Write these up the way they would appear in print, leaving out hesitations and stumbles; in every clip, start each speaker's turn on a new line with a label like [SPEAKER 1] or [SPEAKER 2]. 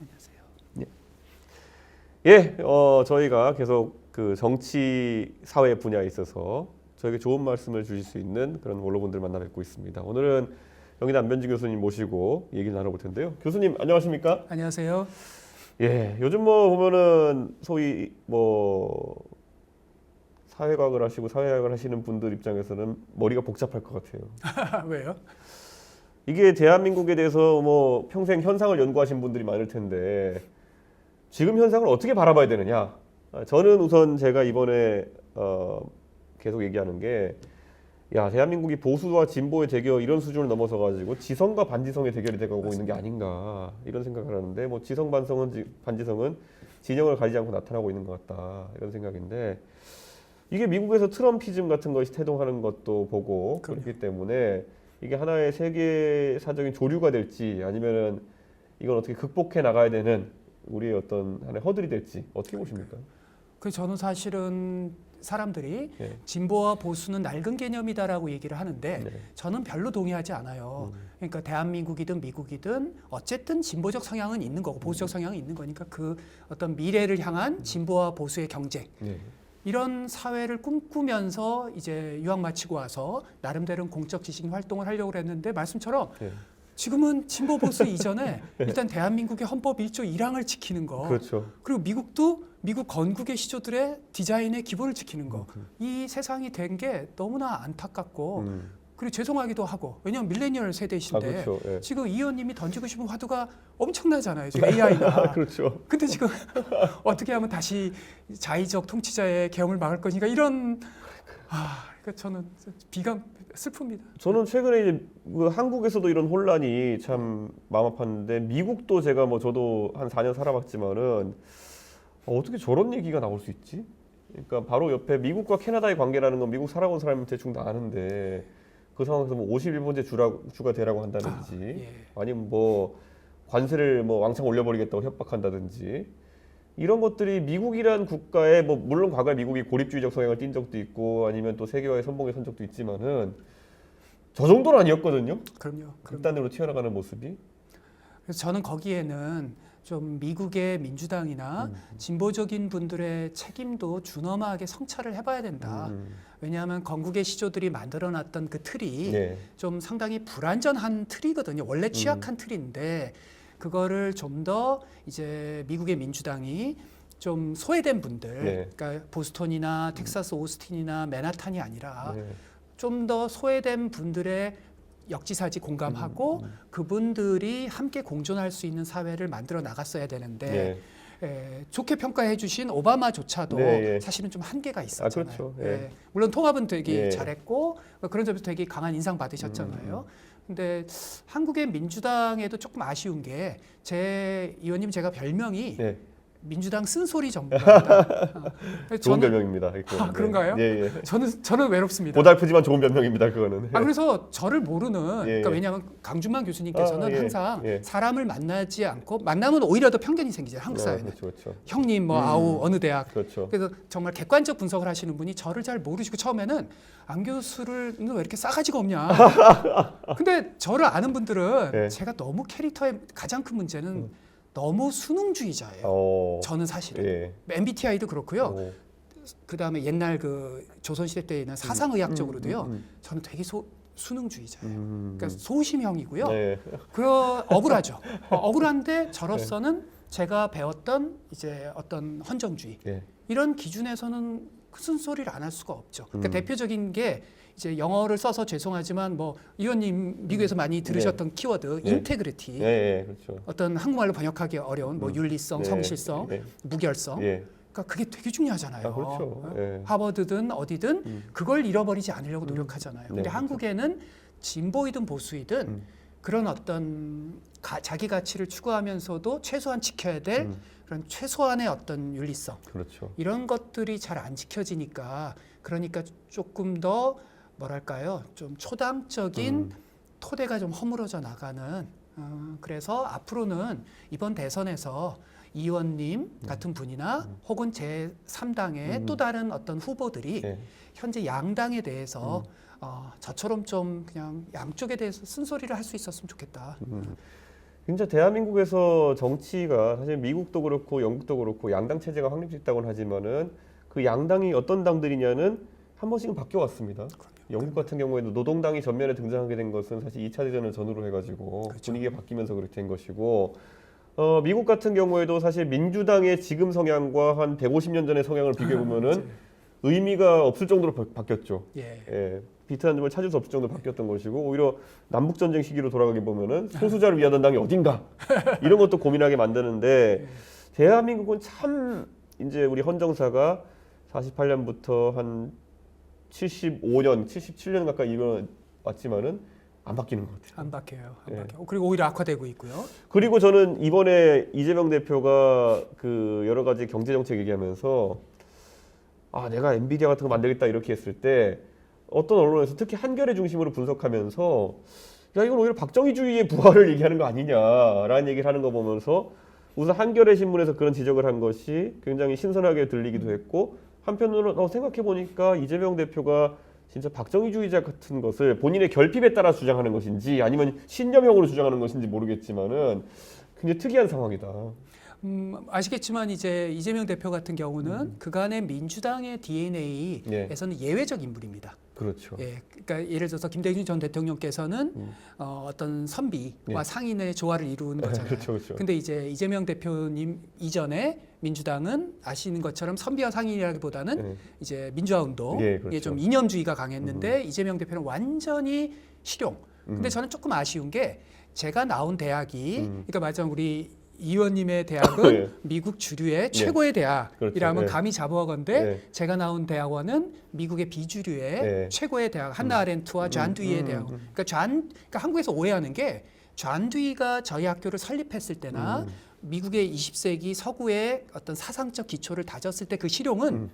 [SPEAKER 1] 안녕하세요.
[SPEAKER 2] 저희가 계속 그 정치 사회 분야에 있어서 저에게 좋은 말씀을 주실 수 있는 그런 원로분들 만나 뵙고 있습니다. 오늘은 영인 안변주 교수님 모시고 얘기를 나눠볼 텐데요. 교수님 안녕하십니까?
[SPEAKER 1] 안녕하세요.
[SPEAKER 2] 요즘 뭐 보면은 소위 뭐 사회과학을 하시고 사회학을 하시는 분들 입장에서는 머리가 복잡할 것 같아요.
[SPEAKER 1] 왜요?
[SPEAKER 2] 이게 대한민국에 대해서 뭐 평생 현상을 연구하신 분들이 많을 텐데 지금 현상을 어떻게 바라봐야 되느냐? 저는 우선 제가 이번에 계속 얘기하는 게 대한민국이 보수와 진보의 대결 이런 수준을 넘어서 가지고 지성과 반지성의 대결이 되고 있는 게 아닌가 이런 생각을 하는데 뭐 지성 반지성은 진영을 가리지 않고 나타나고 있는 것 같다 이런 생각인데 이게 미국에서 트럼피즘 같은 것이 태동하는 것도 보고 그렇기 때문에 이게 하나의 세계사적인 조류가 될지 아니면은 이건 어떻게 극복해 나가야 되는 우리의 어떤 하나의 허들이 될지 어떻게 보십니까?
[SPEAKER 1] 저는 사실은 사람들이
[SPEAKER 2] 네.
[SPEAKER 1] 진보와 보수는 낡은 개념이다라고 얘기를 하는데
[SPEAKER 2] 네.
[SPEAKER 1] 저는 별로 동의하지 않아요. 그러니까 대한민국이든 미국이든 어쨌든 진보적 성향은 있는 거고 보수적 성향은 있는 거니까 그 어떤 미래를 향한 진보와 보수의 경쟁
[SPEAKER 2] 네.
[SPEAKER 1] 이런 사회를 꿈꾸면서 이제 유학 마치고 와서 나름대로 공적 지식 활동을 하려고 했는데 말씀처럼
[SPEAKER 2] 네.
[SPEAKER 1] 지금은 진보 보수 이전에 일단 대한민국의 헌법 1조 1항을 지키는 거
[SPEAKER 2] 그렇죠.
[SPEAKER 1] 그리고 미국도 미국 건국의 시조들의 디자인의 기본을 지키는 거 이 세상이 된 게 너무나 안타깝고 그리고 죄송하기도 하고 왜냐하면 밀레니얼 세대이신데
[SPEAKER 2] 그렇죠. 예.
[SPEAKER 1] 지금 이 의원님이 던지고 싶은 화두가 엄청나잖아요. 지금 AI나.
[SPEAKER 2] 그렇죠.
[SPEAKER 1] 근데 지금 어떻게 하면 다시 자의적 통치자의 계엄을 막을 것인가 이런 그러니까 저는 비감 슬픕니다.
[SPEAKER 2] 저는 최근에 이제 그 한국에서도 이런 혼란이 참 마음 아팠는데 미국도 제가 뭐 저도 한 4년 살아봤지만은 어떻게 저런 얘기가 나올 수 있지? 그러니까 바로 옆에 미국과 캐나다의 관계라는 건 미국 살아본 사람은 대충 다 아는데 그 상황에서 뭐 51번째 주가 되라고 한다든지 아니면 뭐 관세를 뭐 왕창 올려버리겠다고 협박한다든지 이런 것들이 미국이란 국가에 뭐 물론 과거에 미국이 고립주의적 성향을 띈 적도 있고 아니면 또 세계화의 선봉에 선 적도 있지만은 저 정도는 아니었거든요.
[SPEAKER 1] 그럼요.
[SPEAKER 2] 극단으로 튀어나가는 모습이.
[SPEAKER 1] 그래서 저는 거기에는 좀 미국의 민주당이나 진보적인 분들의 책임도 준엄하게 성찰을 해봐야 된다. 왜냐하면 건국의 시조들이 만들어놨던 그 틀이 좀 상당히 불완전한 틀이거든요. 원래 취약한 틀인데 그거를 좀 더 이제 미국의 민주당이 좀 소외된 분들, 그러니까 보스턴이나 텍사스 오스틴이나 맨하탄이 아니라 좀 더 소외된 분들의 역지사지 공감하고 그분들이 함께 공존할 수 있는 사회를 만들어 나갔어야 되는데 좋게 평가해 주신 오바마조차도 사실은 좀 한계가 있었잖아요.
[SPEAKER 2] 그렇죠.
[SPEAKER 1] 물론 통합은 되게 잘했고 그런 점에서 되게 강한 인상 받으셨잖아요. 근데 한국의 민주당에도 조금 아쉬운 게 제 의원님 제가 별명이 민주당 쓴소리 전문가입니다.
[SPEAKER 2] 좋은 별명입니다.
[SPEAKER 1] 그런가요? 저는 외롭습니다.
[SPEAKER 2] 고달프지만 좋은 별명입니다. 그거는.
[SPEAKER 1] 그래서 저를 모르는 그러니까 왜냐하면 강준만 교수님께서는 항상 사람을 만나지 않고 만나면 오히려 더 편견이 생기잖아요. 한국 사회는.
[SPEAKER 2] 그렇죠.
[SPEAKER 1] 형님 뭐 아우 어느 대학.
[SPEAKER 2] 그렇죠.
[SPEAKER 1] 그래서 정말 객관적 분석을 하시는 분이 저를 잘 모르시고 처음에는 안 교수를 왜 이렇게 싸가지가 없냐. 근데 저를 아는 분들은 제가 너무 캐릭터의 가장 큰 문제는 너무 수능주의자예요. 저는 사실은 MBTI도 그렇고요. 그 다음에 옛날 그 조선시대 때 있는 사상의학적으로도요. 저는 되게 수능주의자예요. 그러니까 소심형이고요. 억울하죠. 억울한데 저로서는 제가 배웠던 이제 어떤 헌정주의 이런 기준에서는 큰 소리를 안 할 수가 없죠. 그러니까 대표적인 게 이제 영어를 써서 죄송하지만 뭐 의원님 미국에서 많이 들으셨던 키워드 인테그리티,
[SPEAKER 2] 그렇죠.
[SPEAKER 1] 어떤 한국말로 번역하기 어려운 뭐 윤리성, 성실성, 무결성. 그러니까 그게 되게 중요하잖아요.
[SPEAKER 2] 그렇죠.
[SPEAKER 1] 하버드든 어디든 그걸 잃어버리지 않으려고 노력하잖아요. 근데 한국에는 진보이든 보수이든 그런 어떤 자기 가치를 추구하면서도 최소한 지켜야 될 그런 최소한의 어떤 윤리성 이런 것들이 잘 안 지켜지니까 그러니까 조금 더 뭐랄까요 좀 초당적인 토대가 좀 허물어져 나가는 그래서 앞으로는 이번 대선에서 이 의원님 같은 분이나 혹은 제3당의 또 다른 어떤 후보들이 현재 양당에 대해서 저처럼 좀 그냥 양쪽에 대해서 쓴소리를 할 수 있었으면 좋겠다.
[SPEAKER 2] 진짜 대한민국에서 정치가 사실 미국도 그렇고 영국도 그렇고 양당 체제가 확립됐다고는 하지만은 그 양당이 어떤 당들이냐는 한 번씩은 바뀌어왔습니다. 영국 같은 경우에도 노동당이 전면에 등장하게 된 것은 사실 2차 대전을 전후로 해가지고
[SPEAKER 1] 그렇죠.
[SPEAKER 2] 분위기가 바뀌면서 그렇게 된 것이고 미국 같은 경우에도 사실 민주당의 지금 성향과 한 150년 전의 성향을 비교해 보면은 의미가 없을 정도로 바뀌었죠. 예, 비슷한 점을 찾을 수 없을 정도로 바뀌었던 것이고 오히려 남북 전쟁 시기로 돌아가게 보면은 소수자를 위하던 당이 어딘가 이런 것도 고민하게 만드는데 대한민국은 참 이제 우리 헌정사가 48년부터 한 75년, 77년 가까이 이뤄왔지만은 안 바뀌는 것 같아요.
[SPEAKER 1] 안 바뀌어요. 안
[SPEAKER 2] 예.
[SPEAKER 1] 바뀌어요. 그리고 오히려 악화되고 있고요.
[SPEAKER 2] 그리고 저는 이번에 이재명 대표가 그 여러 가지 경제 정책 얘기하면서 내가 엔비디아 같은 거 만들겠다 이렇게 했을 때 어떤 언론에서 특히 한겨레 중심으로 분석하면서 야 이건 오히려 박정희주의의 부활을 얘기하는 거 아니냐라는 얘기를 하는 거 보면서 우선 한겨레 신문에서 그런 지적을 한 것이 굉장히 신선하게 들리기도 했고 한편으로는 생각해 보니까 이재명 대표가 진짜 박정희주의자 같은 것을 본인의 결핍에 따라 주장하는 것인지 아니면 신념형으로 주장하는 것인지 모르겠지만은 굉장히 특이한 상황이다.
[SPEAKER 1] 아시겠지만 이제 이재명 대표 같은 경우는 그간의 민주당의 DNA에서는 예외적 인물입니다.
[SPEAKER 2] 그렇죠.
[SPEAKER 1] 예, 그러니까 예를 들어서 김대중 전 대통령께서는 어떤 선비와 상인의 조화를 이루는 거잖아요.
[SPEAKER 2] 그렇죠, 그렇죠.
[SPEAKER 1] 근데 이제 이재명 대표님 이전에 민주당은 아시는 것처럼 선비와 상인이라기보다는 이제 민주화 운동에
[SPEAKER 2] 그렇죠.
[SPEAKER 1] 좀 이념주의가 강했는데 이재명 대표는 완전히 실용. 근데 저는 조금 아쉬운 게 제가 나온 대학이 그러니까 말하자면 우리 이 의원님의 대학은 미국 주류의 최고의 대학이라면
[SPEAKER 2] 그렇죠.
[SPEAKER 1] 감히 자부하건대 제가 나온 대학원은 미국의 비주류의 최고의 대학 한나 아렌트와 존 듀이의 대학. 그러니까 한국에서 오해하는 게 존 듀이가 저희 학교를 설립했을 때나 미국의 20세기 서구의 어떤 사상적 기초를 다졌을 때 그 실용은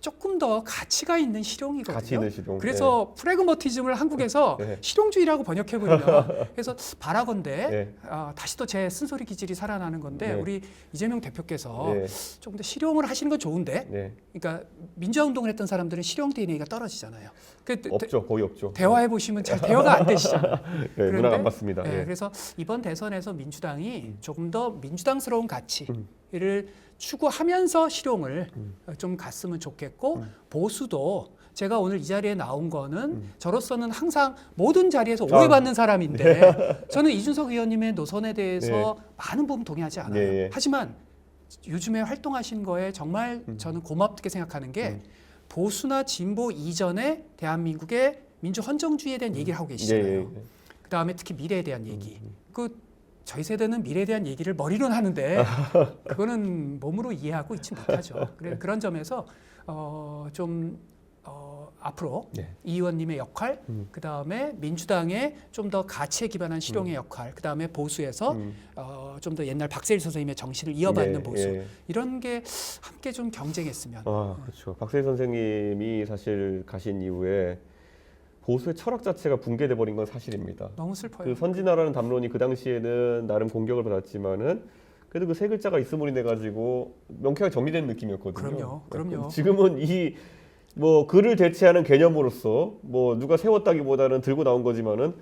[SPEAKER 1] 조금 더 가치가 있는 실용이거든요.
[SPEAKER 2] 가치 있는 실용.
[SPEAKER 1] 그래서 프래그머티즘을 한국에서 실용주의라고 번역해버려요. 그래서 바라건대 다시 또 제 쓴소리 기질이 살아나는 건데 우리 이재명 대표께서 조금 더 실용을 하시는 건 좋은데 그러니까 민주화 운동을 했던 사람들은 실용 DNA가 떨어지잖아요.
[SPEAKER 2] 없죠. 거의 없죠.
[SPEAKER 1] 대화해 보시면 잘 대화가 안 되시잖아요.
[SPEAKER 2] 문화가 안 맞습니다.
[SPEAKER 1] 그래서 이번 대선에서 민주당이 조금 더 민주당스러운 가치를 추구하면서 실용을 좀 갔으면 좋겠고 보수도 제가 오늘 이 자리에 나온 거는 저로서는 항상 모든 자리에서 오해받는 사람인데 저는 이준석 의원님의 노선에 대해서 많은 부분 동의하지 않아요. 하지만 요즘에 활동하신 거에 정말 저는 고맙게 생각하는 게 보수나 진보 이전에 대한민국의 민주 헌정주의에 대한 얘기를 하고 계시잖아요. 그다음에 특히 미래에 대한 얘기. 저희 세대는 미래에 대한 얘기를 머리로는 하는데 그거는 몸으로 이해하고 있지 못하죠. 그런 점에서 앞으로 이 의원님의 역할, 그 다음에 민주당의 좀 더 가치에 기반한 실용의 역할, 그 다음에 보수에서 좀 더 옛날 박세일 선생님의 정신을 이어받는 보수 이런 게 함께 좀 경쟁했으면.
[SPEAKER 2] 그렇죠. 박세일 선생님이 사실 가신 이후에 보수의 철학 자체가 붕괴돼 버린 건 사실입니다.
[SPEAKER 1] 너무 슬퍼요.
[SPEAKER 2] 그 선진화라는 담론이 그 당시에는 나름 공격을 받았지만은 그래도 그 세 글자가 있음으로 인해 가지고 명쾌하게 정리된 느낌이었거든요.
[SPEAKER 1] 그럼요.
[SPEAKER 2] 지금은 이 글을 대체하는 개념으로서 누가 세웠다기보다는 들고 나온 거지만은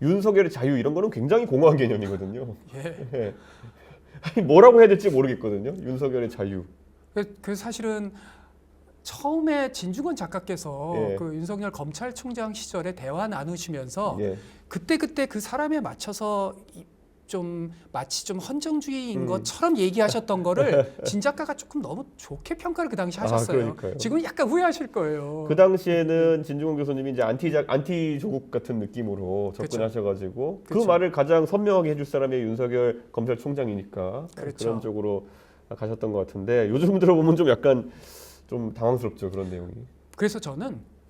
[SPEAKER 2] 윤석열의 자유 이런 거는 굉장히 공허한 개념이거든요. 아니, 뭐라고 해야 될지 모르겠거든요. 윤석열의 자유.
[SPEAKER 1] 그 사실은 처음에 진중권 작가께서 그 윤석열 검찰총장 시절에 대화 나누시면서 그때 그 사람에 맞춰서 좀 마치 좀 헌정주의인 것처럼 얘기하셨던 거를 진 작가가 조금 너무 좋게 평가를 그 당시 하셨어요. 지금 약간 후회하실 거예요.
[SPEAKER 2] 그 당시에는 진중권 교수님이 이제 안티 조국 같은 느낌으로 접근하셔가지고 그 말을 가장 선명하게 해줄 사람이 윤석열 검찰총장이니까 그런 쪽으로 가셨던 것 같은데 요즘 들어보면 좀 약간 좀 당황스럽죠, 그런 내용이.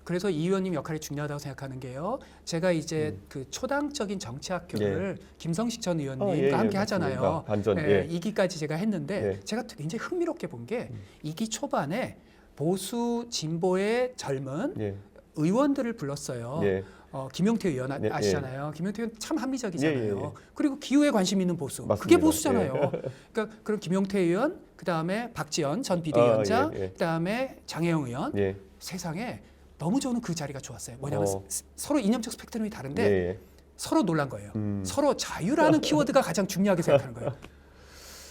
[SPEAKER 1] 그래서 이 의원님 역할이 중요하다고 생각하는 게요. 제가 이제 그 초당적인 정치학교를 김성식 전 의원님과 함께 하잖아요.
[SPEAKER 2] 반전.
[SPEAKER 1] 2기까지 제가 했는데 제가 굉장히 흥미롭게 본 게 2기 초반에 보수 진보의 젊은 의원들을 불렀어요. 김용태 의원 아시잖아요. 김용태 의원 참 합리적이잖아요. 그리고 기후에 관심 있는 보수. 맞습니다. 그게 보수잖아요. 그러니까 그런 김용태 의원, 그다음에 박지원 전 비대위원장, 그다음에 장혜영 의원. 세상에 너무 저는 그 자리가 좋았어요. 뭐냐면 서로 이념적 스펙트럼이 다른데 서로 놀란 거예요. 서로 자유라는 키워드가 가장 중요하게 생각하는 거예요.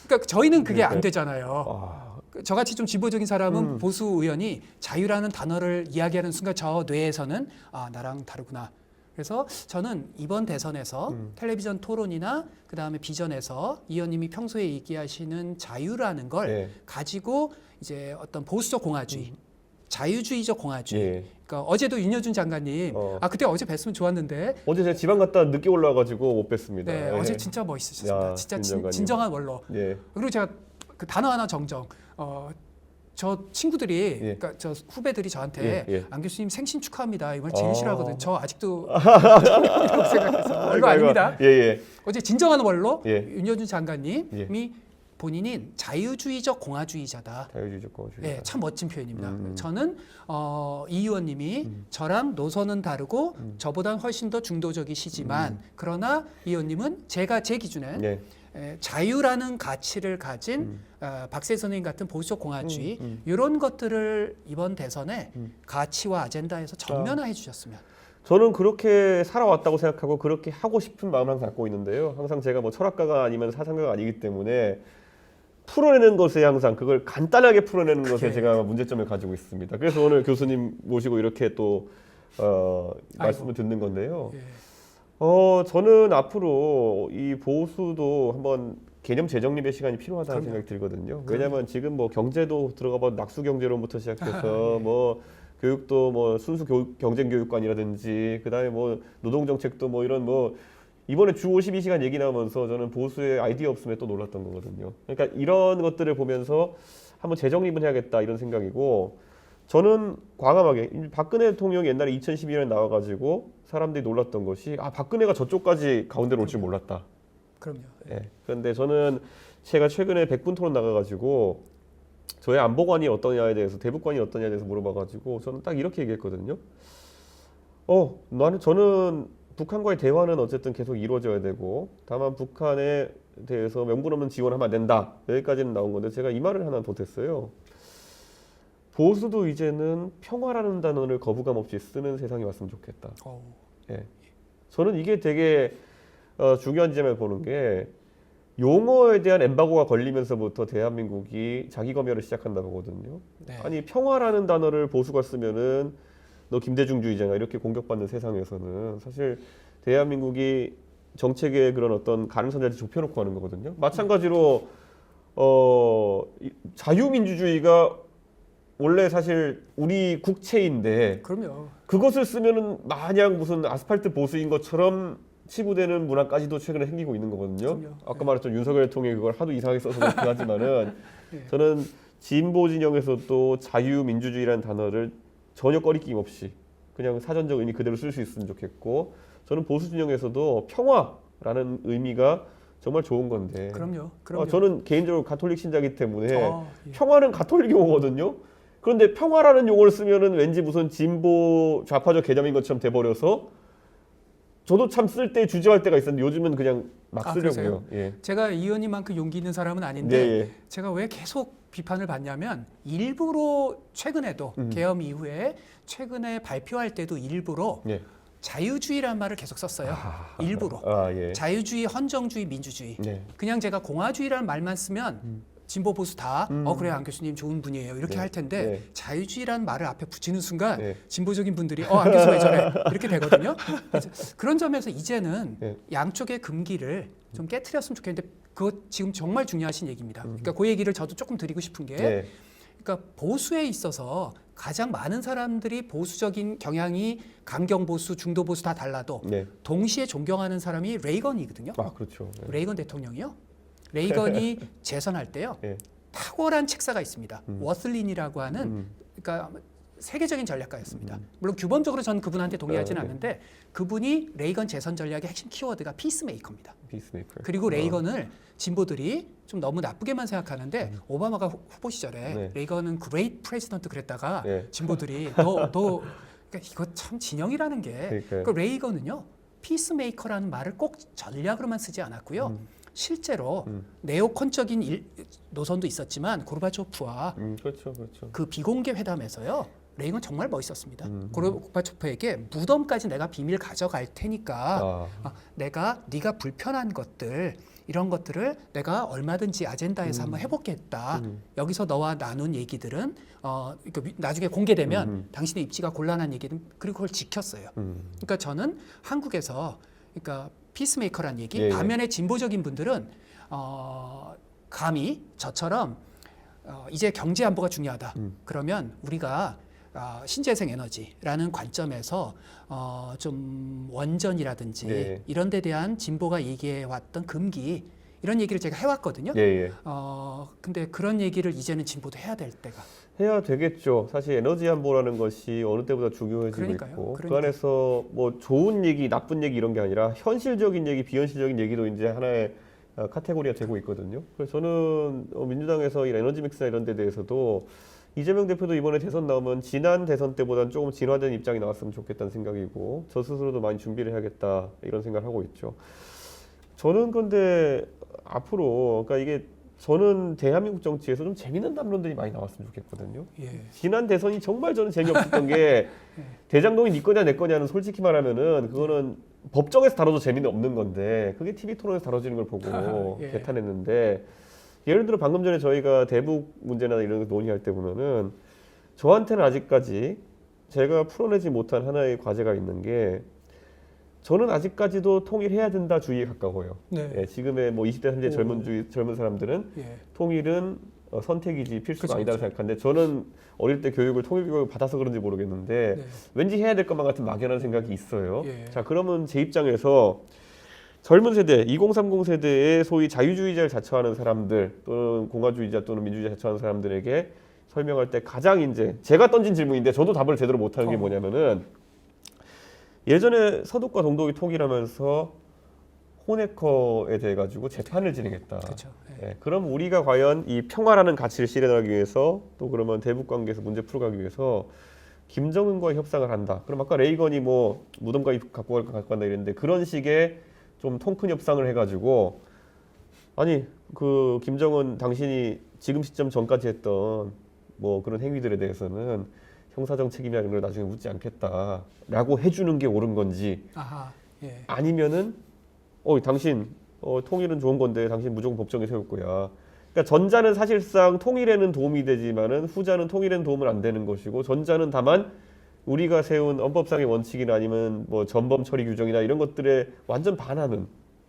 [SPEAKER 1] 그러니까 저희는 그게 안 되잖아요. 저같이 좀 진보적인 사람은 보수 의원이 자유라는 단어를 이야기하는 순간 저 뇌에서는 아 나랑 다르구나. 그래서 저는 이번 대선에서 텔레비전 토론이나 그다음에 비전에서 이 의원님이 평소에 얘기하시는 자유라는 걸 가지고 이제 어떤 보수적 공화주의, 자유주의적 공화주의. 그러니까 어제도 윤여준 장관님, 그때 어제 뵀으면 좋았는데
[SPEAKER 2] 어제 제가 지방 갔다 늦게 올라와가지고 못 뵀습니다.
[SPEAKER 1] 네, 어제 진짜 멋있으셨습니다.
[SPEAKER 2] 야,
[SPEAKER 1] 진짜
[SPEAKER 2] 장관님.
[SPEAKER 1] 진정한 원로. 그리고 제가 그 단어 하나 정정. 저 친구들이, 그러니까 저 후배들이 저한테 안 교수님 생신 축하합니다. 이걸 제일 싫어하거든요. 저 아직도 이라고 생각해서 별거 아닙니다. 어제 진정한 원로 윤여준 장관님이 본인은 자유주의적 공화주의자다.
[SPEAKER 2] 자유주의적 공화주의자.
[SPEAKER 1] 참 멋진 표현입니다. 저는 이 의원님이 저랑 노선은 다르고 저보다는 훨씬 더 중도적이시지만 그러나 이 의원님은 제 기준엔 자유라는 가치를 가진 박세 선생님 같은 보수적 공화주의 이런 것들을 이번 대선에 가치와 아젠다에서 전면화해 주셨으면.
[SPEAKER 2] 저는 그렇게 살아왔다고 생각하고 그렇게 하고 싶은 마음을 항상 갖고 있는데요. 항상 제가 뭐 철학가가 아니면 사상가가 아니기 때문에 풀어내는 것에 항상 그걸 간단하게 풀어내는 것에 제가 문제점을 가지고 있습니다. 그래서 오늘 교수님 모시고 이렇게 또 말씀을 듣는 건데요. 저는 앞으로 이 보수도 한번 개념 재정립의 시간이 필요하다는 생각이 들거든요. 왜냐하면 지금 뭐 경제도 들어가 봐 낙수 경제론부터 시작해서 뭐 교육도 뭐 순수 경쟁 교육관이라든지 그다음에 뭐 노동 정책도 뭐 이런 뭐 이번에 주 52시간 얘기 나오면서 저는 보수의 아이디어 없음에 또 놀랐던 거거든요. 그러니까 이런 것들을 보면서 한번 재정립을 해야겠다 이런 생각이고 저는 광범하게 박근혜 대통령이 옛날에 2012년에 나와가지고 사람들이 놀랐던 것이 박근혜가 저쪽까지 가운데로 올 줄 몰랐다.
[SPEAKER 1] 그럼요.
[SPEAKER 2] 그런데 저는 제가 최근에 100분 토론 나가가지고 저의 안보관이 어떠냐에 대해서 대북관이 어떠냐에 대해서 물어봐가지고 저는 딱 이렇게 얘기했거든요. 저는 북한과의 대화는 어쨌든 계속 이루어져야 되고 다만 북한에 대해서 명분 없는 지원하면 안 된다. 여기까지는 나온 건데 제가 이 말을 하나 덧했어요. 보수도 이제는 평화라는 단어를 거부감 없이 쓰는 세상이 왔으면 좋겠다. 저는 이게 되게 중요한 지점을 보는 게 용어에 대한 엠바고가 걸리면서부터 대한민국이 자기 검열을 시작한다 보거든요. 아니 평화라는 단어를 보수가 쓰면은 너 김대중주의자가 이렇게 공격받는 세상에서는 사실 대한민국이 정책의 그런 어떤 가능성을 좁혀놓고 하는 거거든요. 마찬가지로 자유민주주의가 원래 사실 우리 국채인데
[SPEAKER 1] 그럼요.
[SPEAKER 2] 그것을 쓰면은 마냥 무슨 아스팔트 보수인 것처럼 치부되는 문화까지도 최근에 생기고 있는 거거든요.
[SPEAKER 1] 그럼요.
[SPEAKER 2] 아까 말했던 윤석열 대통령이 그걸 하도 이상하게 써서 그렇긴 하지만은 저는 진보 진영에서도 자유민주주의라는 단어를 전혀 꺼리낌 없이 그냥 사전적 의미 그대로 쓸 수 있으면 좋겠고 저는 보수 진영에서도 평화라는 의미가 정말 좋은 건데
[SPEAKER 1] 그럼요.
[SPEAKER 2] 저는 개인적으로 가톨릭 신자이기 때문에 평화는 가톨릭 용어거든요. 그런데 평화라는 용어를 쓰면은 왠지 무슨 진보 좌파적 개념인 것처럼 돼버려서 저도 참 쓸 때 주저할 때가 있었는데 요즘은 그냥 막 쓰려고요.
[SPEAKER 1] 제가 이 의원님만큼 용기 있는 사람은 아닌데 제가 왜 계속 비판을 받냐면 일부러 최근에도 계엄 이후에 최근에 발표할 때도 일부러 자유주의라는 말을 계속 썼어요. 일부러. 자유주의, 헌정주의, 민주주의. 그냥 제가 공화주의라는 말만 쓰면 진보 보수 다 그래 안 교수님 좋은 분이에요 이렇게 할 텐데 자유주의라는 말을 앞에 붙이는 순간 진보적인 분들이 안 교수 왜 저래 이렇게 되거든요. 그런 점에서 이제는 양쪽의 금기를 좀 깨트렸으면 좋겠는데 그것 지금 정말 중요하신 얘기입니다. 그러니까 그 얘기를 저도 조금 드리고 싶은 게 그러니까 보수에 있어서 가장 많은 사람들이 보수적인 경향이 강경 보수, 중도 보수 다 달라도 동시에 존경하는 사람이 레이건이거든요.
[SPEAKER 2] 그렇죠.
[SPEAKER 1] 레이건 대통령이요. 레이건이 재선할 때요. 탁월한 책사가 있습니다. 워슬린이라고 하는 그러니까 세계적인 전략가였습니다. 물론 규범적으로 저는 그분한테 동의하지는 않는데 그분이 레이건 재선 전략의 핵심 키워드가 피스메이커입니다. 그리고 레이건을 진보들이 좀 너무 나쁘게만 생각하는데 오바마가 후보 시절에 레이건은 그레이트 프레지던트 그랬다가 진보들이 너 그러니까 이거 참 진영이라는 게 그러니까 레이건은요. 피스메이커라는 말을 꼭 전략으로만 쓰지 않았고요. 실제로 네오콘적인 노선도 있었지만 고르바초프와
[SPEAKER 2] 그렇죠.
[SPEAKER 1] 그 비공개 회담에서요. 레이건 정말 멋있었습니다. 고르바초프에게 무덤까지 내가 비밀 가져갈 테니까 내가 네가 불편한 것들 이런 것들을 내가 얼마든지 아젠다에서 한번 해보겠다. 여기서 너와 나눈 얘기들은 나중에 공개되면 당신의 입지가 곤란한 얘기든 그리고 그걸 지켰어요. 그러니까 저는 한국에서 그러니까 피스메이커란 얘기
[SPEAKER 2] 예, 예.
[SPEAKER 1] 반면에 진보적인 분들은 감히 저처럼 이제 경제 안보가 중요하다. 그러면 우리가 신재생 에너지라는 관점에서 좀 원전이라든지
[SPEAKER 2] 네.
[SPEAKER 1] 이런 데 대한 진보가 얘기해왔던 금기 이런 얘기를 제가 해왔거든요.
[SPEAKER 2] 예, 예.
[SPEAKER 1] 근데 그런 얘기를 이제는 진보도 해야 될 때가.
[SPEAKER 2] 해야 되겠죠. 사실 에너지 안보라는 것이 어느 때보다 중요해지고
[SPEAKER 1] 그러니까요.
[SPEAKER 2] 있고 그
[SPEAKER 1] 그러니까.
[SPEAKER 2] 안에서 뭐 좋은 얘기, 나쁜 얘기 이런 게 아니라 현실적인 얘기, 비현실적인 얘기도 이제 하나의 카테고리가 되고 있거든요. 그래서 저는 민주당에서 이 에너지 믹스나 이런 데 대해서도 이재명 대표도 이번에 대선 나오면 지난 대선 때보다는 조금 진화된 입장이 나왔으면 좋겠다는 생각이고 저 스스로도 많이 준비를 해야겠다 이런 생각을 하고 있죠. 저는 근데 앞으로 그러니까 이게 저는 대한민국 정치에서 좀 재밌는 담론들이 많이 나왔으면 좋겠거든요.
[SPEAKER 1] 예.
[SPEAKER 2] 지난 대선이 정말 저는 재미없었던 게 대장동이 네 거냐 내 거냐는 솔직히 말하면은 그거는 법정에서 다뤄도 재미는 없는 건데 그게 TV 토론에서 다뤄지는 걸 보고
[SPEAKER 1] 예.
[SPEAKER 2] 개탄했는데 예를 들어 방금 전에 저희가 대북 문제나 이런 거 논의할 때 보면은 저한테는 아직까지 제가 풀어내지 못한 하나의 과제가 있는 게 저는 아직까지도 통일해야 된다 주의에 가까워요.
[SPEAKER 1] 네.
[SPEAKER 2] 예, 지금의 뭐 20대 30대 젊은 사람들은
[SPEAKER 1] 예.
[SPEAKER 2] 통일은 선택이지 필수가
[SPEAKER 1] 그쵸,
[SPEAKER 2] 아니다고
[SPEAKER 1] 그쵸.
[SPEAKER 2] 생각하는데 저는 어릴 때 통일 교육을 받아서 그런지 모르겠는데
[SPEAKER 1] 네.
[SPEAKER 2] 왠지 해야 될 것만 같은 막연한 생각이 있어요.
[SPEAKER 1] 예.
[SPEAKER 2] 자 그러면 제 입장에서 젊은 세대, 2030 세대의 소위 자유주의자를 자처하는 사람들 또는 공화주의자 또는 민주주의 자처하는 사람들에게 설명할 때 가장 이제 제가 던진 질문인데 저도 답을 제대로 못하는 게 뭐냐면은 예전에 서독과 동독이 통일하면서 호네커에 대해 가지고 재판을 진행했다.
[SPEAKER 1] 그렇죠. 예.
[SPEAKER 2] 예, 그럼 우리가 과연 이 평화라는 가치를 실현하기 위해서 또 그러면 대북 관계에서 문제 풀어가기 위해서 김정은과의 협상을 한다. 그럼 아까 레이건이 뭐 무덤까지 갖고 간다 이랬는데 그런 식의 좀 통큰 협상을 해가지고 아니 그 김정은 당신이 지금 시점 전까지 했던 뭐 그런 행위들에 대해서는 형사적 책임이나 이런 걸 나중에 묻지 않겠다라고 해주는 게 옳은 건지
[SPEAKER 1] 아하. 예.
[SPEAKER 2] 아니면은 당신 통일은 좋은 건데 당신 무조건 법정에 세울 거야. 그러니까 전자는 사실상 통일에는 도움이 되지만은 후자는 통일에는 도움은 안 되는 것이고 전자는 다만 우리가 세운 헌법상의 원칙이나 아니면 뭐 전범 처리 규정이나 이런 것들에 완전 반하는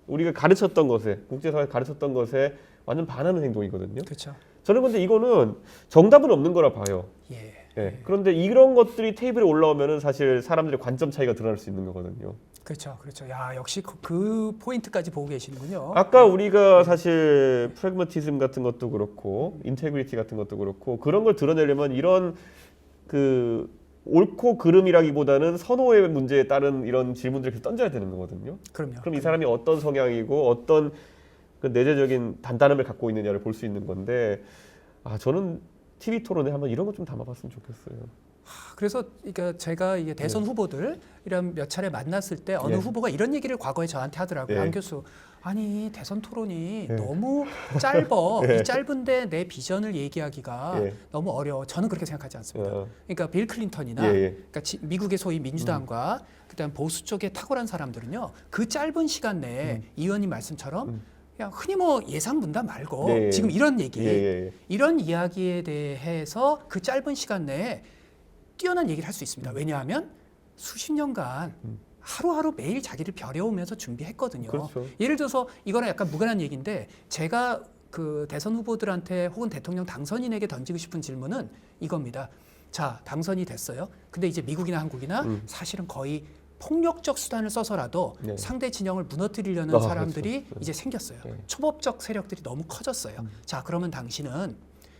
[SPEAKER 2] 우리가 가르쳤던 것에 국제사회 가르쳤던 것에 완전 반하는 행동이거든요.
[SPEAKER 1] 그렇죠.
[SPEAKER 2] 저는 근데 이거는 정답은 없는 거라 봐요.
[SPEAKER 1] 예.
[SPEAKER 2] 예. 그런데 이런 것들이 테이블에 올라오면은 사실 사람들의 관점 차이가 드러날 수 있는 거거든요.
[SPEAKER 1] 그렇죠. 그렇죠. 야, 역시 그 포인트까지 보고 계시는군요.
[SPEAKER 2] 아까 우리가 사실 프래그마티즘 같은 것도 그렇고 인테그리티 같은 것도 그렇고 그런 걸 드러내려면 이런 그 옳고 그름이라기보다는 선호의 문제에 따른 이런 질문들을 계속 던져야 되는 거거든요.
[SPEAKER 1] 그럼요.
[SPEAKER 2] 그럼 이 사람이 어떤 성향이고 어떤 그 내재적인 단단함을 갖고 있느냐를 볼 수 있는 건데 저는 TV 토론에 한번 이런 것 좀 담아봤으면 좋겠어요.
[SPEAKER 1] 그래서 그러니까 제가 이게 대선 후보들 이런 몇 차례 만났을 때 어느
[SPEAKER 2] 예.
[SPEAKER 1] 후보가 이런 얘기를 과거에 저한테 하더라고요.
[SPEAKER 2] 예.
[SPEAKER 1] 안 교수, 아니 대선 토론이
[SPEAKER 2] 예.
[SPEAKER 1] 너무 짧아.
[SPEAKER 2] 예.
[SPEAKER 1] 이 짧은데 내 비전을 얘기하기가
[SPEAKER 2] 예.
[SPEAKER 1] 너무 어려워. 저는 그렇게 생각하지 않습니다.
[SPEAKER 2] 어.
[SPEAKER 1] 그러니까 빌 클린턴이나
[SPEAKER 2] 예, 예.
[SPEAKER 1] 그러니까 미국의 소위 민주당과 그다음 보수 쪽에 탁월한 사람들은요. 그 짧은 시간 내에 이 의원님 말씀처럼 그냥 흔히 뭐 예상 분담 말고
[SPEAKER 2] 예, 예.
[SPEAKER 1] 지금 이런 얘기,
[SPEAKER 2] 예, 예.
[SPEAKER 1] 이런 이야기에 대해서 그 짧은 시간 내에 뛰어난 얘기를 할 수 있습니다. 왜냐하면 수십 년간 하루하루 매일 자기를 벼려오면서 준비했거든요.
[SPEAKER 2] 그렇죠.
[SPEAKER 1] 예를 들어서 이거는 약간 무관한 얘기인데 제가 그 대선 후보들한테 혹은 대통령 당선인에게 던지고 싶은 질문은 이겁니다. 자, 당선이 됐어요. 근데 이제 미국이나 한국이나 사실은 거의 폭력적 수단을 써서라도
[SPEAKER 2] 네.
[SPEAKER 1] 상대 진영을 무너뜨리려는 사람들이
[SPEAKER 2] 그렇죠.
[SPEAKER 1] 이제 생겼어요.
[SPEAKER 2] 네.
[SPEAKER 1] 초법적 세력들이 너무 커졌어요. 자, 그러면 당신은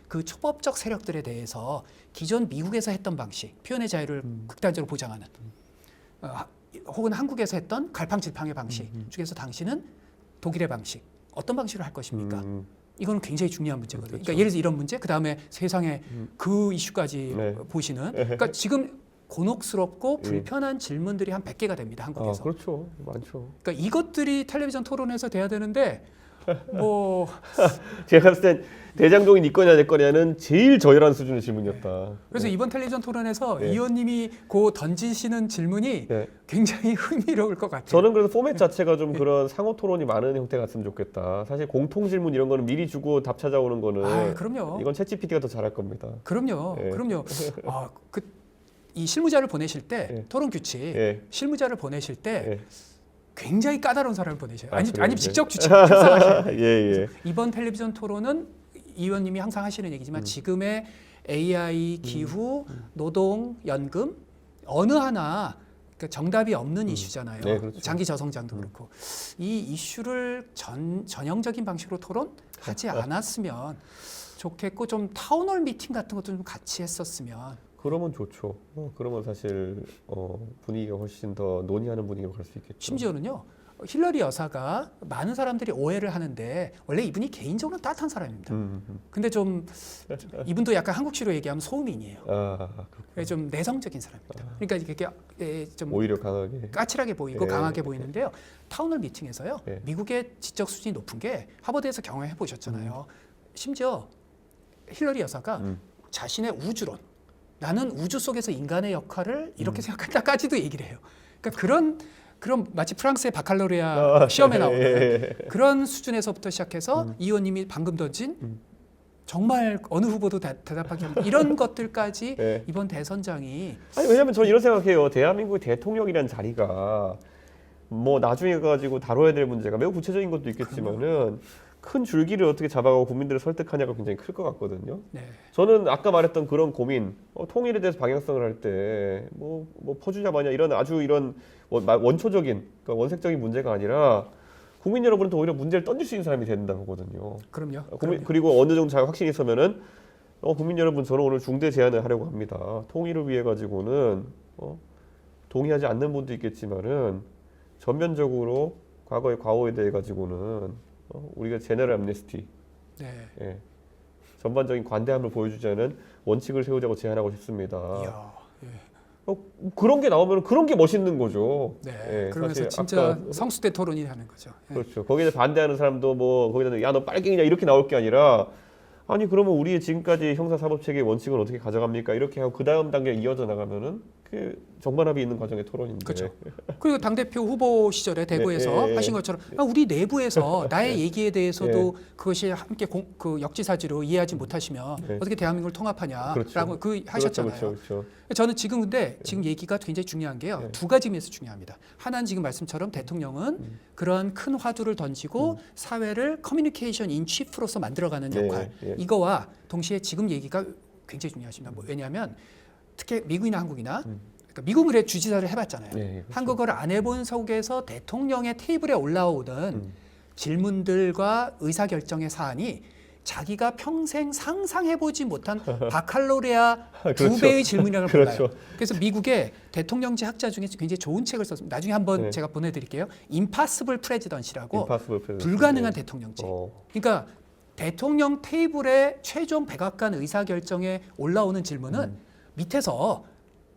[SPEAKER 1] 그 초법적 세력들에 대해서 기존 미국에서 했던 방식, 표현의 자유를 극단적으로 보장하는 혹은 한국에서 했던 갈팡질팡의 방식 중에서 당신은 독일의 방식, 어떤 방식으로 할 것입니까? 이거는 굉장히 중요한 문제거든요.
[SPEAKER 2] 그렇죠.
[SPEAKER 1] 그러니까 예를 들어서 이런 문제, 그 다음에 세상에 그 이슈까지
[SPEAKER 2] 네.
[SPEAKER 1] 보시는, 그러니까 지금 곤혹스럽고 불편한 질문들이 한 100개가 됩니다, 한국에서.
[SPEAKER 2] 그렇죠. 많죠.
[SPEAKER 1] 그러니까 이것들이 텔레비전 토론에서 돼야 되는데 뭐
[SPEAKER 2] 제가 봤을 땐 대장동이 네 거냐 내 거냐는 제일 저열한 수준의 질문이었다.
[SPEAKER 1] 그래서 이번 텔레비전 토론에서
[SPEAKER 2] 네.
[SPEAKER 1] 이 의원님이 그 던지시는 질문이
[SPEAKER 2] 네.
[SPEAKER 1] 굉장히 흥미로울 것 같아요.
[SPEAKER 2] 저는 그래서 포맷 자체가 좀 그런 상호 토론이 많은 형태가 갔으면 좋겠다. 사실 공통 질문 이런 거는 미리 주고 답 찾아오는 거는
[SPEAKER 1] 그럼요.
[SPEAKER 2] 이건 챗GPT가 더 잘할 겁니다.
[SPEAKER 1] 그럼요.
[SPEAKER 2] 예.
[SPEAKER 1] 그럼요. 이 실무자를 보내실 때
[SPEAKER 2] 예.
[SPEAKER 1] 토론 규칙
[SPEAKER 2] 예.
[SPEAKER 1] 실무자를 보내실 때
[SPEAKER 2] 예.
[SPEAKER 1] 굉장히 까다로운 사람을 보내셔요.
[SPEAKER 2] 그래요?
[SPEAKER 1] 아니면 직접 규칙 작성하셔요.
[SPEAKER 2] 예, 예.
[SPEAKER 1] 이번 텔레비전 토론은 이 의원님이 항상 하시는 얘기지만 지금의 AI, 기후, 노동, 연금 어느 하나 그러니까 정답이 없는 이슈잖아요.
[SPEAKER 2] 네, 그렇죠.
[SPEAKER 1] 장기 저성장도 그렇고 이 이슈를 전형적인 방식으로 토론하지 않았으면 좋겠고 좀 타운홀 미팅 같은 것도 좀 같이 했었으면.
[SPEAKER 2] 그러면 좋죠. 그러면 사실 분위기가 훨씬 더 논의하는 분위기로 갈 수 있겠죠.
[SPEAKER 1] 심지어는요. 힐러리 여사가 많은 사람들이 오해를 하는데 원래 이분이 개인적으로 따뜻한 사람입니다. 근데 좀 이분도 약간 한국식으로 얘기하면 소음인이에요. 좀 내성적인 사람입니다. 그러니까 이게 좀
[SPEAKER 2] 오히려 강하게
[SPEAKER 1] 까칠하게 보이고
[SPEAKER 2] 예.
[SPEAKER 1] 강하게 보이는데요. 타운홀 미팅에서요.
[SPEAKER 2] 예.
[SPEAKER 1] 미국의 지적 수준이 높은 게 하버드에서 경험해 보셨잖아요. 심지어 힐러리 여사가 자신의 우주론, 나는 우주 속에서 인간의 역할을 이렇게 생각한다까지도 얘기를 해요. 그러니까 그런 마치 프랑스의 바칼로레아 시험에 나오는
[SPEAKER 2] 예.
[SPEAKER 1] 그런 수준에서부터 시작해서 이 의원님이 방금 던진 정말 어느 후보도 대답하기 힘든 이런 것들까지
[SPEAKER 2] 예.
[SPEAKER 1] 이번 대선장이
[SPEAKER 2] 아니 왜냐면 저는 이런 생각해요. 대한민국 대통령이라는 자리가 뭐 나중에 가지고 다뤄야 될 문제가 매우 구체적인 것도 있겠지만은 큰 줄기를 어떻게 잡아가고 국민들을 설득하냐가 굉장히 클 것 같거든요.
[SPEAKER 1] 네.
[SPEAKER 2] 저는 아까 말했던 그런 고민, 통일에 대해서 방향성을 할 때 뭐 퍼주자 마냐 이런 아주 이런 원초적인 그러니까 원색적인 문제가 아니라 국민 여러분한테 오히려 문제를 던질 수 있는 사람이 된다 보거든요.
[SPEAKER 1] 그럼요.
[SPEAKER 2] 그리고 어느 정도 자가 확신이 있으면은 국민 여러분 저는 오늘 중대 제안을 하려고 합니다. 통일을 위해 가지고는 동의하지 않는 분도 있겠지만은 전면적으로 과거의 과오에 대해 가지고는 우리가 제너럴 암네스티,
[SPEAKER 1] 네.
[SPEAKER 2] 예, 전반적인 관대함을 보여주자는 원칙을 세우자고 제안하고 싶습니다.
[SPEAKER 1] 이야, 예.
[SPEAKER 2] 그런 게 나오면 그런 게 멋있는 거죠.
[SPEAKER 1] 네.
[SPEAKER 2] 예,
[SPEAKER 1] 그러면서
[SPEAKER 2] 사실
[SPEAKER 1] 진짜
[SPEAKER 2] 아까
[SPEAKER 1] 성수대 토론이 하는 거죠. 예.
[SPEAKER 2] 그렇죠. 거기에 반대하는 사람도 뭐 거기다 야 너 빨갱이냐 이렇게 나올 게 아니라 아니 그러면 우리의 지금까지 형사사법체계의 원칙은 어떻게 가져갑니까? 이렇게 하고 그 다음 단계 이어져 나가면은 그 정반합이 있는 과정의 토론인데.
[SPEAKER 1] 그렇죠. 그리고 당대표 후보 시절에 대구에서
[SPEAKER 2] 예.
[SPEAKER 1] 하신 것처럼 우리 내부에서 나의 얘기에 대해서도
[SPEAKER 2] 예.
[SPEAKER 1] 그것이 함께 그 역지사지로 이해하지 못하시면
[SPEAKER 2] 예.
[SPEAKER 1] 어떻게 대한민국을 통합하냐라고
[SPEAKER 2] 그렇죠.
[SPEAKER 1] 하셨잖아요.
[SPEAKER 2] 그렇죠.
[SPEAKER 1] 저는 지금 근데 지금 얘기가 굉장히 중요한 게요.
[SPEAKER 2] 예.
[SPEAKER 1] 두 가지 면에서 중요합니다. 하나는 지금 말씀처럼 대통령은 그런 큰 화두를 던지고 사회를 커뮤니케이션 인 치프로서 만들어가는
[SPEAKER 2] 네,
[SPEAKER 1] 역할.
[SPEAKER 2] 예.
[SPEAKER 1] 이거와 동시에 지금 얘기가 굉장히 중요하십니다. 왜냐하면 특히 미국이나 한국이나 그러니까 미국은 그래 주지사를 해봤잖아요.
[SPEAKER 2] 예, 그렇죠.
[SPEAKER 1] 한국어를 안 해본 속에서 대통령의 테이블에 올라오는 질문들과 의사결정의 사안이 자기가 평생 상상해보지 못한 바칼로레아
[SPEAKER 2] 그렇죠.
[SPEAKER 1] 두 배의 질문이라고
[SPEAKER 2] 그렇죠.
[SPEAKER 1] 몰라요. 그래서 미국의 대통령제 학자 중에 굉장히 좋은 책을 썼습니다. 나중에 한번
[SPEAKER 2] 네.
[SPEAKER 1] 제가 보내드릴게요. Impossible Presidency라고
[SPEAKER 2] Impossible Presidency.
[SPEAKER 1] 불가능한 대통령제. 그러니까 대통령 테이블에 최종 백악관 의사결정에 올라오는 질문은 밑에서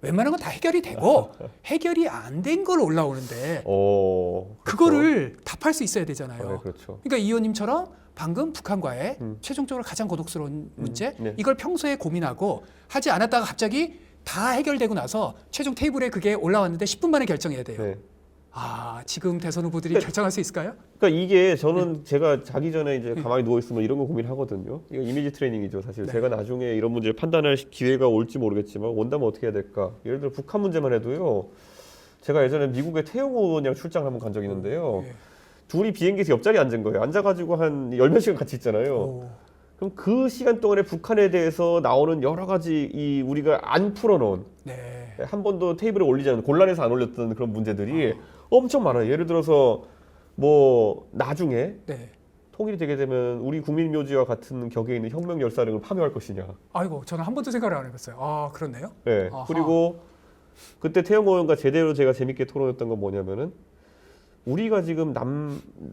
[SPEAKER 1] 웬만한 건 다 해결이 되고 해결이 안 된 걸 올라오는데
[SPEAKER 2] 그렇죠.
[SPEAKER 1] 그거를 답할 수 있어야 되잖아요.
[SPEAKER 2] 네, 그렇죠.
[SPEAKER 1] 그러니까 이 의원님처럼 방금 북한과의 최종적으로 가장 고독스러운 문제
[SPEAKER 2] 네.
[SPEAKER 1] 이걸 평소에 고민하고 하지 않았다가 갑자기 다 해결되고 나서 최종 테이블에 그게 올라왔는데 10분 만에 결정해야 돼요.
[SPEAKER 2] 네.
[SPEAKER 1] 지금 대선 후보들이 결정할 수 있을까요?
[SPEAKER 2] 그러니까 이게 저는 제가 자기 전에 이제 가만히 누워 있으면 이런 거 고민하거든요. 이거 이미지 트레이닝이죠, 사실.
[SPEAKER 1] 네.
[SPEAKER 2] 제가 나중에 이런 문제를 판단할 기회가 올지 모르겠지만 온다면 어떻게 해야 될까? 예를 들어 북한 문제만 해도요. 제가 예전에 미국에 태영호 의원이랑 출장 한번 간 적이 있는데요.
[SPEAKER 1] 예.
[SPEAKER 2] 둘이 비행기에서 옆자리에 앉은 거예요. 앉아가지고 한 열 몇 시간 같이 있잖아요. 그럼 그 시간 동안에 북한에 대해서 나오는 여러 가지 우리가 안 풀어놓은
[SPEAKER 1] 네.
[SPEAKER 2] 한 번도 테이블에 올리지 않은 곤란해서 안 올렸던 그런 문제들이 엄청 많아요. 예를 들어서 뭐 나중에
[SPEAKER 1] 네.
[SPEAKER 2] 통일이 되게 되면 우리 국민묘지와 같은 격에 있는 혁명 열사릉을 파묘할 것이냐.
[SPEAKER 1] 아이고 저는 한 번도 생각을 안 해봤어요. 그렇네요.
[SPEAKER 2] 네.
[SPEAKER 1] 아하.
[SPEAKER 2] 그리고 그때 태영호 의원과 제대로 제가 재밌게 토론했던 건 뭐냐면은 우리가 지금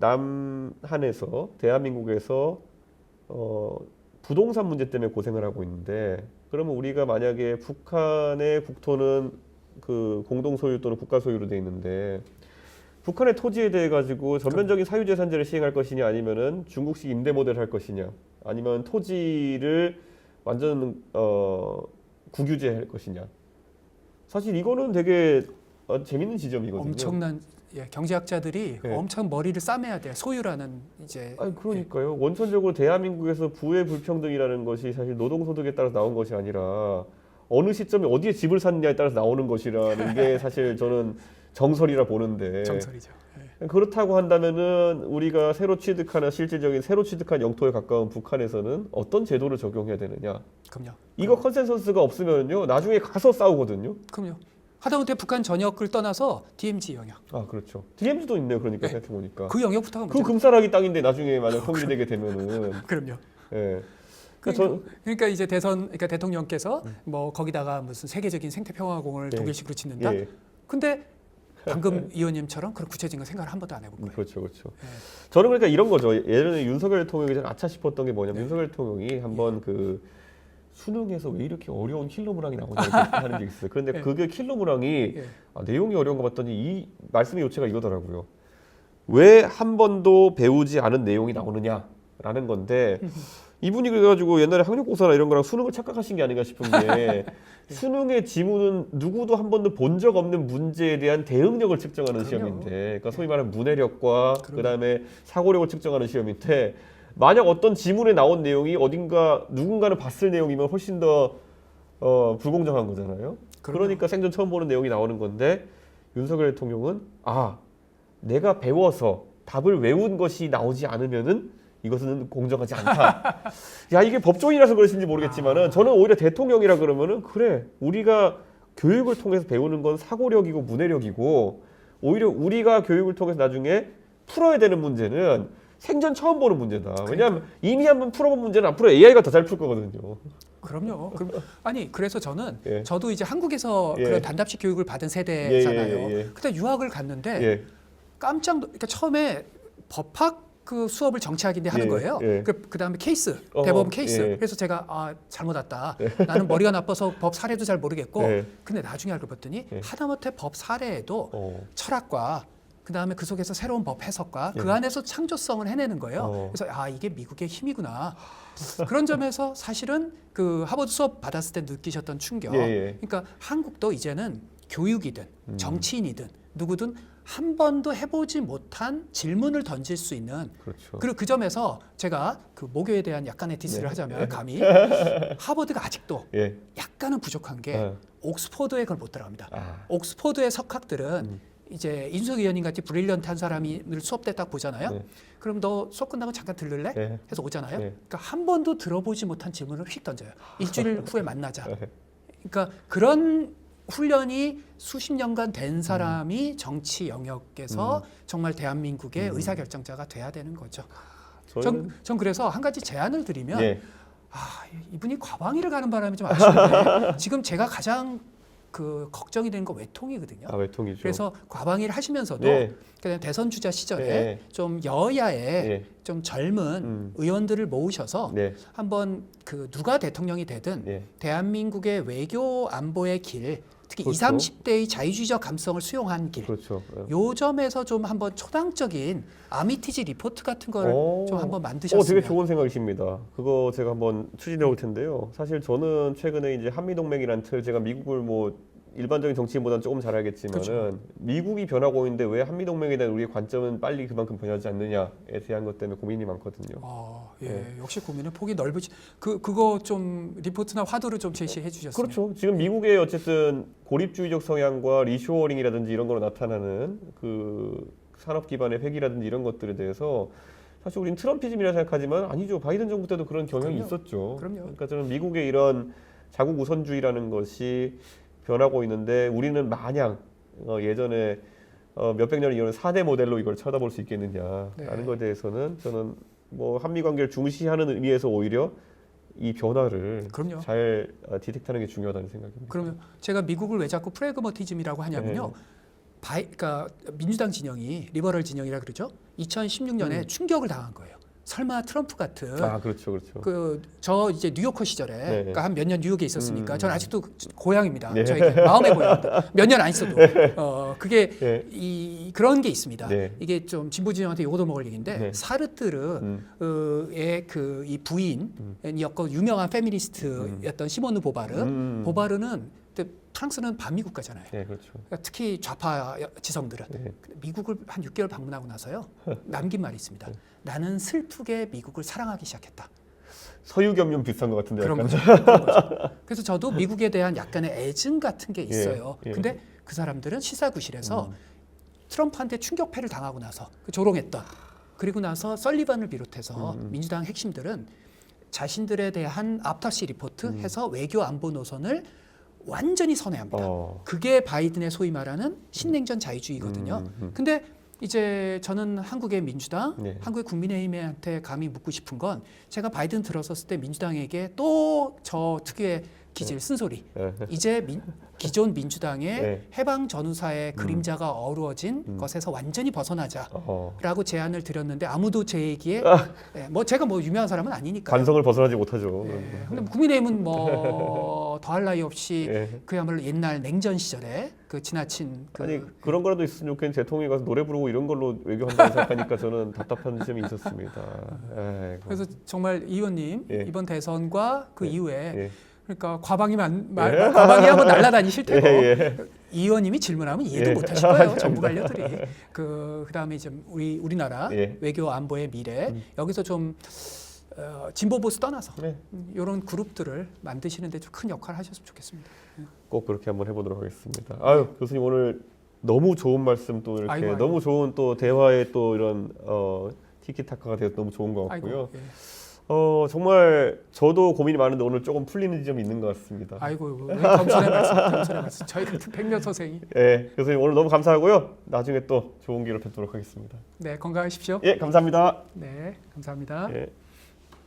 [SPEAKER 2] 남한에서 대한민국에서 부동산 문제 때문에 고생을 하고 있는데 그러면 우리가 만약에 북한의 국토는 그 공동 소유 또는 국가 소유로 돼 있는데 북한의 토지에 대해 가지고 전면적인 사유재산제를 시행할 것이냐 아니면은 중국식 임대 모델을 할 것이냐 아니면 토지를 완전 국유제할 것이냐. 사실 이거는 되게 재밌는 지점이거든요.
[SPEAKER 1] 엄청난 경제학자들이
[SPEAKER 2] 예.
[SPEAKER 1] 엄청 머리를 싸매야 돼요. 소유라는 이제
[SPEAKER 2] 아니 그러니까요. 원천적으로 대한민국에서 부의 불평등이라는 것이 사실 노동소득에 따라서 나온 것이 아니라 어느 시점에 어디에 집을 샀느냐에 따라서 나오는 것이라는 게 사실 저는 정설이라 보는데
[SPEAKER 1] 정설이죠. 예.
[SPEAKER 2] 그렇다고 한다면은 우리가 실질적인 새로 취득한 영토에 가까운 북한에서는 어떤 제도를 적용해야 되느냐.
[SPEAKER 1] 그럼요.
[SPEAKER 2] 이거 컨센서스가 없으면요 나중에 가서 싸우거든요.
[SPEAKER 1] 그럼요. 하다못해 북한 전역을 떠나서 DMZ 영역.
[SPEAKER 2] 아 그렇죠. DMZ도 있네요. 그러니까
[SPEAKER 1] 네.
[SPEAKER 2] 생각해 보니까
[SPEAKER 1] 그 영역부터가
[SPEAKER 2] 그
[SPEAKER 1] 문제죠.
[SPEAKER 2] 금사라기 땅인데 나중에 만약 통일이 되게 되면은
[SPEAKER 1] 그럼요.
[SPEAKER 2] 예.
[SPEAKER 1] 그러니까 이제 그러니까 대통령께서 뭐 거기다가 무슨 세계적인 생태평화공원을
[SPEAKER 2] 예.
[SPEAKER 1] 독일식으로 짓는다.
[SPEAKER 2] 예.
[SPEAKER 1] 근데 방금 의원님처럼 그런 구체적인 생각을 한 번도 안 해본 거예요.
[SPEAKER 2] 그렇죠, 그렇죠.
[SPEAKER 1] 예.
[SPEAKER 2] 저는 그러니까 이런 거죠. 예전에 윤석열 대통령이 전 아차 싶었던 게 뭐냐면 윤석열 대통령이 한번 그 수능에서 왜 이렇게 어려운 킬러 문항이 나오냐 이렇게 하는 적이 있어요. 그런데
[SPEAKER 1] 예.
[SPEAKER 2] 그게 킬러 문항이
[SPEAKER 1] 예.
[SPEAKER 2] 내용이 어려운 거 봤더니 이 말씀의 요체가 이거더라고요. 왜 한 번도 배우지 않은 내용이 나오느냐라는 건데 이분이 그래가지고 옛날에 학력고사나 이런 거랑 수능을 착각하신 게 아닌가 싶은 게 수능의 지문은 누구도 한 번도 본 적 없는 문제에 대한 대응력을 측정하는
[SPEAKER 1] 그럼요.
[SPEAKER 2] 시험인데, 그러니까 소위 말하는 문해력과
[SPEAKER 1] 그럼요.
[SPEAKER 2] 그다음에 사고력을 측정하는 시험인데, 만약 어떤 지문에 나온 내용이 어딘가 누군가는 봤을 내용이면 훨씬 더 불공정한 거잖아요.
[SPEAKER 1] 그럼요.
[SPEAKER 2] 그러니까 생전 처음 보는 내용이 나오는 건데 윤석열 대통령은 내가 배워서 답을 외운 것이 나오지 않으면은 이것은 공정하지 않다. 야, 이게 법조인이라서 그러신지 모르겠지만은 저는 오히려 대통령이라 그러면은 그래, 우리가 교육을 통해서 배우는 건 사고력이고 문해력이고, 오히려 우리가 교육을 통해서 나중에 풀어야 되는 문제는 생전 처음 보는 문제다. 왜냐하면 이미 한번 풀어본 문제는 앞으로 AI가 더 잘 풀 거거든요.
[SPEAKER 1] 그럼요. 그래서 저는
[SPEAKER 2] 예.
[SPEAKER 1] 저도 이제 한국에서
[SPEAKER 2] 예.
[SPEAKER 1] 그런 단답식 교육을 받은 세대잖아요.
[SPEAKER 2] 예.
[SPEAKER 1] 그때 유학을 갔는데
[SPEAKER 2] 예.
[SPEAKER 1] 그러니까 처음에 법학 그 수업을 정치학인데 하는
[SPEAKER 2] 예,
[SPEAKER 1] 거예요.
[SPEAKER 2] 예.
[SPEAKER 1] 그다음에 케이스, 대법원 케이스.
[SPEAKER 2] 예.
[SPEAKER 1] 그래서 제가 잘못 왔다. 나는 머리가 나빠서 법 사례도 잘 모르겠고.
[SPEAKER 2] 예.
[SPEAKER 1] 근데 나중에 알고 봤더니
[SPEAKER 2] 예.
[SPEAKER 1] 하다못해 법 사례에도 철학과 그다음에 그 속에서 새로운 법 해석과
[SPEAKER 2] 예.
[SPEAKER 1] 그 안에서 창조성을 해내는 거예요. 그래서 이게 미국의 힘이구나. 그런 점에서 사실은 그 하버드 수업 받았을 때 느끼셨던 충격.
[SPEAKER 2] 예.
[SPEAKER 1] 그러니까 한국도 이제는 교육이든 정치인이든 누구든 한 번도 해보지 못한 질문을 던질 수 있는.
[SPEAKER 2] 그렇죠.
[SPEAKER 1] 그리고 그 점에서 제가 그 모교에 대한 약간의 디스를 하자면 감히 하버드가 아직도
[SPEAKER 2] 예.
[SPEAKER 1] 약간은 부족한 게 옥스퍼드에 그걸 못 들어갑니다. 옥스퍼드의 석학들은 이제 인수석 의원님 같이 브릴리언트한 사람이 늘 수업 때 딱 보잖아요. 그럼 너 수업 끝나고 잠깐 들를래? 해서 오잖아요. 그러니까 한 번도 들어보지 못한 질문을 휙 던져요. 일주일 후에 만나자. 그러니까 그런 훈련이 수십 년간 된 사람이 정치 영역에서 정말 대한민국의 의사결정자가 돼야 되는 거죠. 전 그래서 한 가지 제안을 드리면 이분이 과방위를 가는 바람이 좀 아쉬운데 지금 제가 가장 그 걱정이 되는 거 외통이거든요.
[SPEAKER 2] 외통이죠.
[SPEAKER 1] 그래서 과방위를 하시면서도 그냥 대선 주자 시절에 좀 여야의 좀 젊은 의원들을 모으셔서 한번 그 누가 대통령이 되든 대한민국의 외교 안보의 길, 특히
[SPEAKER 2] 그렇죠.
[SPEAKER 1] 20, 30대의 자유주의적 감성을 수용한 길.
[SPEAKER 2] 그렇죠.
[SPEAKER 1] 요 점에서 좀 한번 초당적인 아미티지 리포트 같은 걸 좀 한번 만드셨으면.
[SPEAKER 2] 되게 좋은 생각이십니다. 그거 제가 한번 추진해 볼 텐데요. 사실 저는 최근에 이제 한미동맹이라는 틀, 제가 미국을 뭐 일반적인 정치인보다는 조금 잘 알겠지만은
[SPEAKER 1] 그렇죠.
[SPEAKER 2] 미국이 변하고 있는데 왜 한미동맹에 대한 우리의 관점은 빨리 그만큼 변하지 않느냐에 대한 것 때문에 고민이 많거든요.
[SPEAKER 1] 역시 고민은 폭이 넓으시. 그거 좀 리포트나 화두를 좀 제시해 주셨으면.
[SPEAKER 2] 그렇죠. 지금 미국의 어쨌든 고립주의적 성향과 리쇼어링이라든지 이런 거로 나타나는 그 산업 기반의 회귀라든지 이런 것들에 대해서 사실 우리는 트럼피즘이라 생각하지만 아니죠. 바이든 정부 때도 그런 경향이 있었죠. 그러니까 저는 미국의 이런 자국 우선주의라는 것이 변하고 있는데 우리는 마냥 예전에 몇백 년을 이어온 4대 모델로 이걸 쳐다볼 수 있겠느냐라는 것에 대해서는 저는 뭐 한미 관계를 중시하는 의미에서 오히려 이 변화를 잘 디텍트하는 게 중요하다는 생각입니다.
[SPEAKER 1] 그러면 제가 미국을 왜 자꾸 프래그머티즘이라고 하냐면요. 그러니까 민주당 진영이 리버럴 진영이라 그러죠. 2016년에 충격을 당한 거예요. 설마 트럼프 같은
[SPEAKER 2] 아 그렇죠, 그렇죠.
[SPEAKER 1] 저 이제 뉴요커 시절에
[SPEAKER 2] 네.
[SPEAKER 1] 그러니까 한 몇 년 뉴욕에 있었으니까 저는 아직도 고향입니다.
[SPEAKER 2] 네.
[SPEAKER 1] 저에게 마음의 고향입니다. 몇 년 안 있어도 그게
[SPEAKER 2] 네.
[SPEAKER 1] 그런 게 있습니다.
[SPEAKER 2] 네.
[SPEAKER 1] 이게 좀 진보 진영한테 요거도 먹을 얘기인데
[SPEAKER 2] 네.
[SPEAKER 1] 사르트르의 그 이 부인이었고 유명한 페미니스트였던 시모누 보바르. 보바르는 그때 프랑스는 반미 국가잖아요.
[SPEAKER 2] 네, 그렇죠.
[SPEAKER 1] 그러니까 특히 좌파 지성들은
[SPEAKER 2] 네.
[SPEAKER 1] 미국을 한 6개월 방문하고 나서요 남긴 말이 있습니다. 나는 슬프게 미국을 사랑하기 시작했다.
[SPEAKER 2] 서유겸용 비슷한 것 같은데
[SPEAKER 1] 그런
[SPEAKER 2] 약간.
[SPEAKER 1] 거죠. 그런 거죠. 그래서 저도 미국에 대한 약간의 애증 같은 게 있어요.
[SPEAKER 2] 예.
[SPEAKER 1] 근데 그 사람들은 시사구실에서 트럼프한테 충격패를 당하고 나서 조롱했던 그리고 나서 설리반을 비롯해서 민주당 핵심들은 자신들에 대한 아프터시 리포트 해서 외교 안보 노선을 완전히 선회합니다. 그게 바이든의 소위 말하는 신냉전 자유주의거든요. 근데 이제 저는 한국의 민주당,
[SPEAKER 2] 네.
[SPEAKER 1] 한국의 국민의힘한테 감히 묻고 싶은 건 제가 바이든 들어섰을 때 민주당에게 또 저 특유의 기질 쓴소리. 이제 기존 민주당의
[SPEAKER 2] 네.
[SPEAKER 1] 해방 전후사의 그림자가 어우러진 것에서 완전히 벗어나자라고 제안을 드렸는데 아무도 제 얘기에 뭐 제가 뭐 유명한 사람은 아니니까.
[SPEAKER 2] 관성을 벗어나지 못하죠.
[SPEAKER 1] 근데 국민의힘은 뭐 더할 나위 없이
[SPEAKER 2] 예.
[SPEAKER 1] 그야말로 옛날 냉전 시절에 그 지나친
[SPEAKER 2] 아니 그런 거라도 있으면 좋겠는데 대통령이 가서 노래 부르고 이런 걸로 외교한다고 생각하니까 저는 답답한 점이 있었습니다. 아이고.
[SPEAKER 1] 그래서 정말 이 의원님
[SPEAKER 2] 예.
[SPEAKER 1] 이번 대선과 그 이후에
[SPEAKER 2] 예.
[SPEAKER 1] 그러니까 과방이 과방이 한번 날아다니실 테고
[SPEAKER 2] 예.
[SPEAKER 1] 이 의원님이 질문하면 이해도
[SPEAKER 2] 예.
[SPEAKER 1] 못하실 거예요. 정부 관료들이 그다음에 이제 우리나라
[SPEAKER 2] 예.
[SPEAKER 1] 외교 안보의 미래 여기서 좀 진보 보수 떠나서
[SPEAKER 2] 네.
[SPEAKER 1] 이런 그룹들을 만드시는데 좀 큰 역할을 하셨으면 좋겠습니다.
[SPEAKER 2] 꼭 그렇게 한번 해보도록 하겠습니다. 아유 교수님 오늘 너무 좋은 말씀 또 이렇게
[SPEAKER 1] 아이고.
[SPEAKER 2] 너무 좋은 또 대화의 또 이런 티키타카가 되어서 너무 좋은 것 같고요.
[SPEAKER 1] 아이고, 예.
[SPEAKER 2] 정말 저도 고민이 많은데 오늘 조금 풀리는 지점이 있는 것 같습니다.
[SPEAKER 1] 아이고 겸손의 말씀. 저희 같은 백년 선생이.
[SPEAKER 2] 예, 교수님 오늘 너무 감사하고요. 나중에 또 좋은 기회를 뵙도록 하겠습니다.
[SPEAKER 1] 네, 건강하십시오.
[SPEAKER 2] 예, 감사합니다.
[SPEAKER 1] 네, 감사합니다.
[SPEAKER 2] 예.